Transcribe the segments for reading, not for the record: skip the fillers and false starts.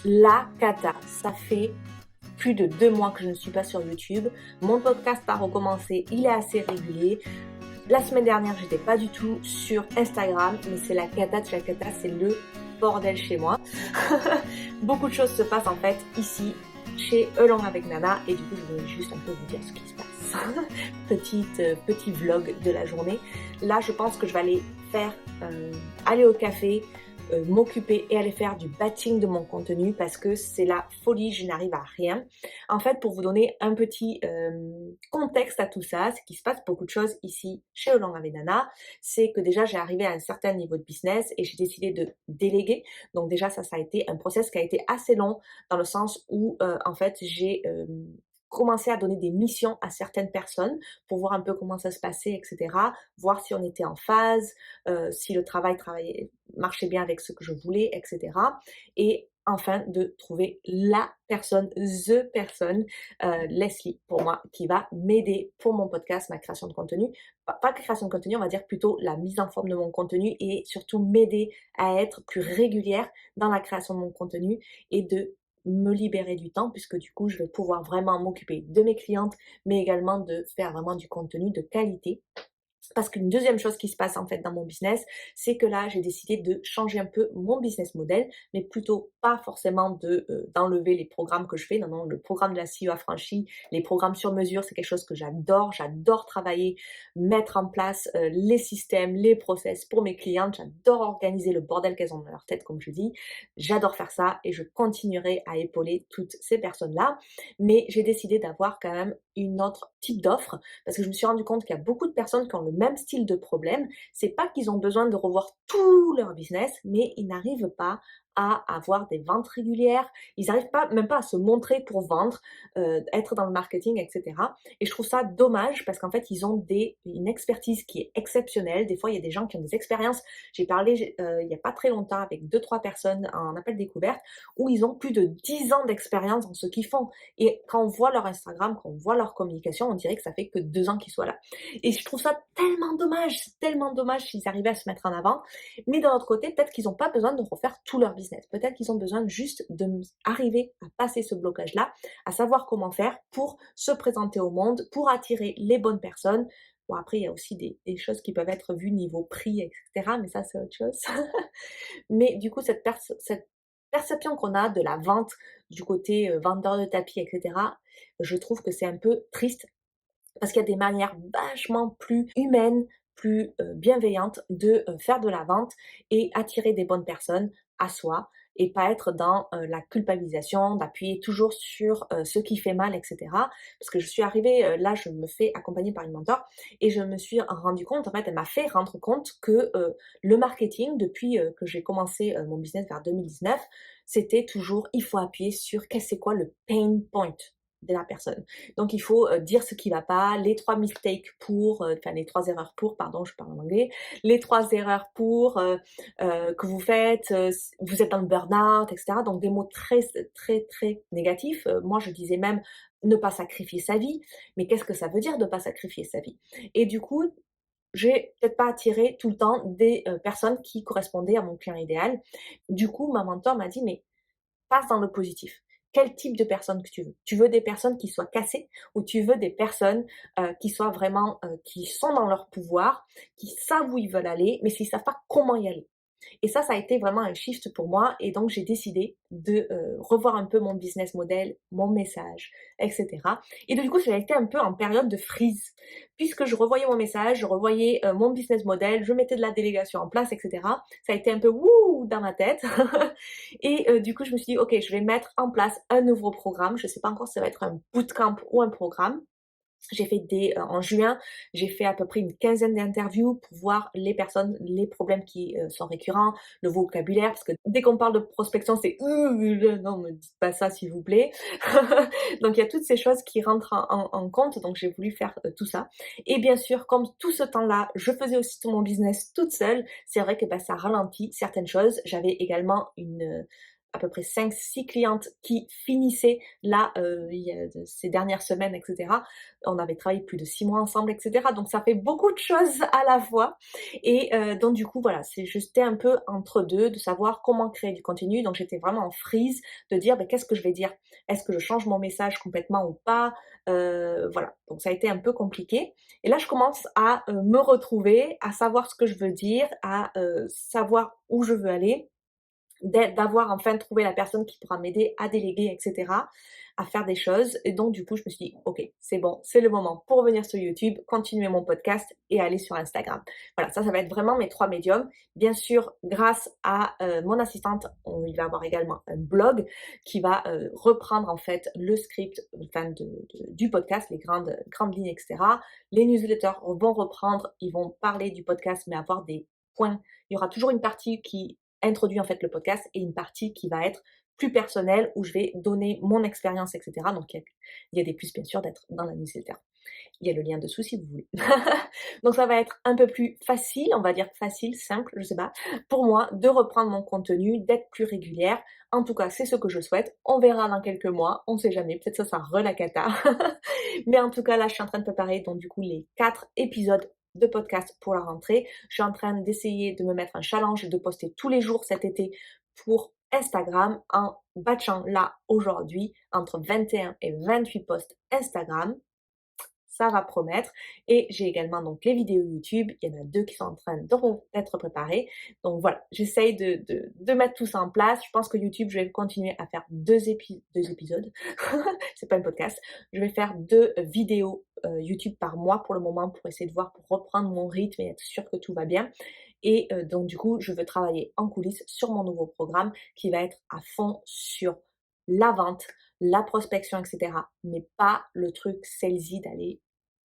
la cata. Ça fait plus de 2 mois que je ne suis pas sur YouTube. Mon podcast a recommencé, il est assez régulier. La semaine dernière, j'étais pas du tout sur Instagram, mais c'est la cata de la cata, c'est le bordel chez moi. Beaucoup de choses se passent en fait ici, chez Along avec Nana, et du coup, je voulais juste un peu vous dire ce qui se passe. Petit vlog de la journée. Là, je pense que je vais aller faire, aller au café, m'occuper et aller faire du batching de mon contenu parce que c'est la folie, je n'arrive à rien. En fait, pour vous donner un petit contexte à tout ça, c'est qu'il se passe beaucoup de choses ici chez Along avec Nana. C'est que déjà j'ai arrivé à un certain niveau de business et j'ai décidé de déléguer. Donc déjà ça a été un process qui a été assez long dans le sens où en fait j'ai commencé à donner des missions à certaines personnes pour voir un peu comment ça se passait, etc. Voir si on était en phase, si le travail marchait bien avec ce que je voulais, etc. Et enfin de trouver la personne, the personne, Leslie pour moi, qui va m'aider pour mon podcast, ma création de contenu. Pas la création de contenu, on va dire plutôt la mise en forme de mon contenu et surtout m'aider à être plus régulière dans la création de mon contenu et de me libérer du temps puisque du coup je vais pouvoir vraiment m'occuper de mes clientes mais également de faire vraiment du contenu de qualité. Parce qu'une deuxième chose qui se passe en fait dans mon business, c'est que là j'ai décidé de changer un peu mon business model, mais plutôt pas forcément d'enlever les programmes que je fais. Non, non, le programme de la CEO affranchie, les programmes sur mesure, c'est quelque chose que j'adore travailler, mettre en place les systèmes, les process pour mes clientes, j'adore organiser le bordel qu'elles ont dans leur tête comme je dis, j'adore faire ça et je continuerai à épauler toutes ces personnes-là, mais j'ai décidé d'avoir quand même une autre type d'offre parce que je me suis rendu compte qu'il y a beaucoup de personnes qui ont le même style de problème. C'est pas qu'ils ont besoin de revoir tout leur business, mais ils n'arrivent pas à avoir des ventes régulières. Ils n'arrivent pas, même pas à se montrer pour vendre, être dans le marketing, etc. Et je trouve ça dommage parce qu'en fait, ils ont une expertise qui est exceptionnelle. Des fois, il y a des gens qui ont des expériences. J'ai parlé il n'y a pas très longtemps avec 2-3 personnes en appel découverte où ils ont plus de 10 ans d'expérience dans ce qu'ils font. Et quand on voit leur Instagram, quand on voit leur communication, on dirait que ça fait que 2 ans qu'ils soient là. Et je trouve ça tellement dommage s'ils arrivaient à se mettre en avant. Mais d'un autre côté, peut-être qu'ils n'ont pas besoin de refaire tout leur business. Peut-être qu'ils ont besoin juste d'arriver à passer ce blocage-là, à savoir comment faire pour se présenter au monde, pour attirer les bonnes personnes. Bon, après, il y a aussi des choses qui peuvent être vues niveau prix, etc. Mais ça, c'est autre chose. Mais du coup, cette perception qu'on a de la vente du côté vendeur de tapis, etc., je trouve que c'est un peu triste parce qu'il y a des manières vachement plus humaines, plus bienveillantes de faire de la vente et attirer des bonnes personnes à soi et pas être dans la culpabilisation, d'appuyer toujours sur ce qui fait mal, etc. Parce que je suis arrivée, là je me fais accompagner par une mentor et je me suis rendu compte, en fait elle m'a fait rendre compte que le marketing, depuis que j'ai commencé mon business vers 2019, c'était toujours, il faut appuyer sur c'est quoi le pain point de la personne. Donc il faut dire ce qui va pas, les 3 mistakes enfin les 3 erreurs pardon, je parle en anglais, les 3 erreurs que vous faites, vous êtes dans le burn-out, etc. Donc des mots très négatifs. Moi je disais même ne pas sacrifier sa vie, mais qu'est-ce que ça veut dire de pas sacrifier sa vie? Et du coup, j'ai peut-être pas attiré tout le temps des personnes qui correspondaient à mon client idéal. Du coup, ma mentor m'a dit: «Mais passe dans le positif. Quel type de personne que tu veux? Tu veux des personnes qui soient cassées ou tu veux des personnes qui soient vraiment, qui sont dans leur pouvoir, qui savent où ils veulent aller, mais qui savent pas comment y aller?» Et ça a été vraiment un shift pour moi et donc j'ai décidé de revoir un peu mon business model, mon message, etc. Et du coup, j'ai été un peu en période de freeze puisque je revoyais mon message, je revoyais mon business model, je mettais de la délégation en place, etc. Ça a été un peu wouh dans ma tête et du coup, je me suis dit ok, je vais mettre en place un nouveau programme. Je sais pas encore si ça va être un bootcamp ou un programme. J'ai fait en juin, j'ai fait à peu près une quinzaine d'interviews pour voir les personnes, les problèmes qui sont récurrents, le vocabulaire, parce que dès qu'on parle de prospection, c'est non, me dites pas ça s'il vous plaît. Donc il y a toutes ces choses qui rentrent en compte, donc j'ai voulu faire tout ça. Et bien sûr, comme tout ce temps-là, je faisais aussi tout mon business toute seule, c'est vrai que ça ralentit certaines choses. J'avais également à peu près 5-6 clientes qui finissaient là, ces dernières semaines, etc. On avait travaillé plus de 6 mois ensemble, etc. Donc ça fait beaucoup de choses à la fois. Et donc du coup, voilà, j'étais un peu entre deux, de savoir comment créer du contenu. Donc j'étais vraiment en freeze de dire, qu'est-ce que je vais dire? Est-ce que je change mon message complètement ou pas? Voilà, donc ça a été un peu compliqué. Et là, je commence à me retrouver, à savoir ce que je veux dire, à savoir où je veux aller, d'avoir enfin trouvé la personne qui pourra m'aider à déléguer, etc., à faire des choses. Et donc, du coup, je me suis dit, ok, c'est bon, c'est le moment pour venir sur YouTube, continuer mon podcast et aller sur Instagram. Voilà, ça va être vraiment mes 3 médiums. Bien sûr, grâce à mon assistante, il va avoir également un blog qui va reprendre en fait le script du podcast, les grandes lignes, etc. Les newsletters vont reprendre, ils vont parler du podcast, mais avoir des points. Il y aura toujours une partie qui introduit en fait le podcast et une partie qui va être plus personnelle où je vais donner mon expérience, etc. Donc il y a des plus bien sûr d'être dans la newsletter. Il y a le lien dessous si vous voulez. Donc ça va être un peu plus facile, on va dire facile, simple, je sais pas, pour moi de reprendre mon contenu, d'être plus régulière. En tout cas, c'est ce que je souhaite. On verra dans quelques mois, on sait jamais, peut-être ça sera la cata. Mais en tout cas, là, je suis en train de préparer donc du coup les 4 épisodes de podcast pour la rentrée. Je suis en train d'essayer de me mettre un challenge de poster tous les jours cet été pour Instagram en batchant là aujourd'hui entre 21 et 28 posts Instagram. Ça va promettre. Et j'ai également donc les vidéos YouTube. Il y en a 2 qui sont en train d'être préparées. Donc voilà, j'essaye de mettre tout ça en place. Je pense que YouTube, je vais continuer à faire 2 épisodes. C'est pas un podcast. Je vais faire 2 vidéos YouTube par mois pour le moment pour essayer de voir, pour reprendre mon rythme et être sûr que tout va bien. Et donc du coup, je veux travailler en coulisses sur mon nouveau programme qui va être à fond sur la vente, la prospection, etc. Mais pas le truc salesy d'aller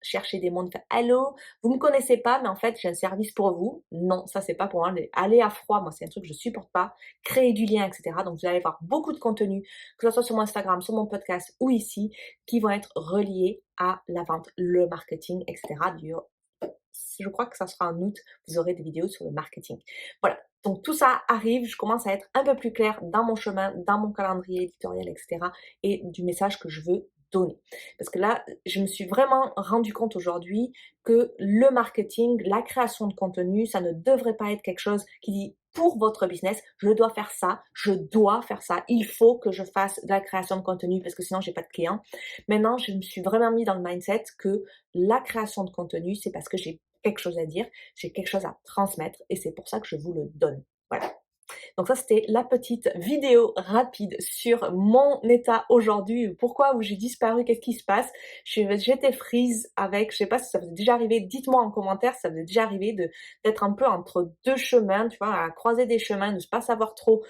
chercher des mondes, faire allô, vous me connaissez pas, mais en fait j'ai un service pour vous. Non, ça c'est pas pour moi. Aller à froid, moi c'est un truc que je supporte pas. Créer du lien, etc. Donc vous allez avoir beaucoup de contenu, que ce soit sur mon Instagram, sur mon podcast ou ici, qui vont être reliés à la vente, le marketing, etc. Je crois que ça sera en août, vous aurez des vidéos sur le marketing. Voilà. Donc tout ça arrive, je commence à être un peu plus claire dans mon chemin, dans mon calendrier éditorial, etc. et du message que je veux donner. Parce que là, je me suis vraiment rendu compte aujourd'hui que le marketing, la création de contenu, ça ne devrait pas être quelque chose qui dit pour votre business, je dois faire ça, il faut que je fasse de la création de contenu parce que sinon j'ai pas de clients. Maintenant, je me suis vraiment mis dans le mindset que la création de contenu, c'est parce que j'ai quelque chose à dire, j'ai quelque chose à transmettre et c'est pour ça que je vous le donne. Voilà. Donc ça, c'était la petite vidéo rapide sur mon état aujourd'hui, pourquoi où j'ai disparu, qu'est-ce qui se passe. J'étais freeze avec, je sais pas si ça vous est déjà arrivé, dites-moi en commentaire si ça vous est déjà arrivé d'être un peu entre 2 chemins, tu vois, à croiser des chemins, de ne pas savoir trop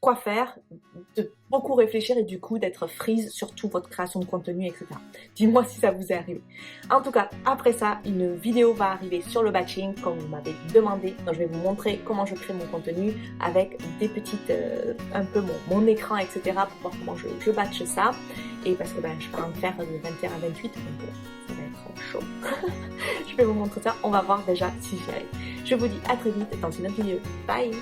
quoi faire, de beaucoup réfléchir et du coup d'être freeze sur toute votre création de contenu, etc. Dis-moi si ça vous est arrivé. En tout cas, après ça, une vidéo va arriver sur le batching, comme vous m'avez demandé. Donc je vais vous montrer comment je crée mon contenu avec des petites, un peu mon écran, etc. pour voir comment je batch ça. Et parce que je peux en faire de 21 à 28, donc ça va être chaud. Je vais vous montrer ça, on va voir déjà si j'y arrive. Je vous dis à très vite dans une autre vidéo. Bye!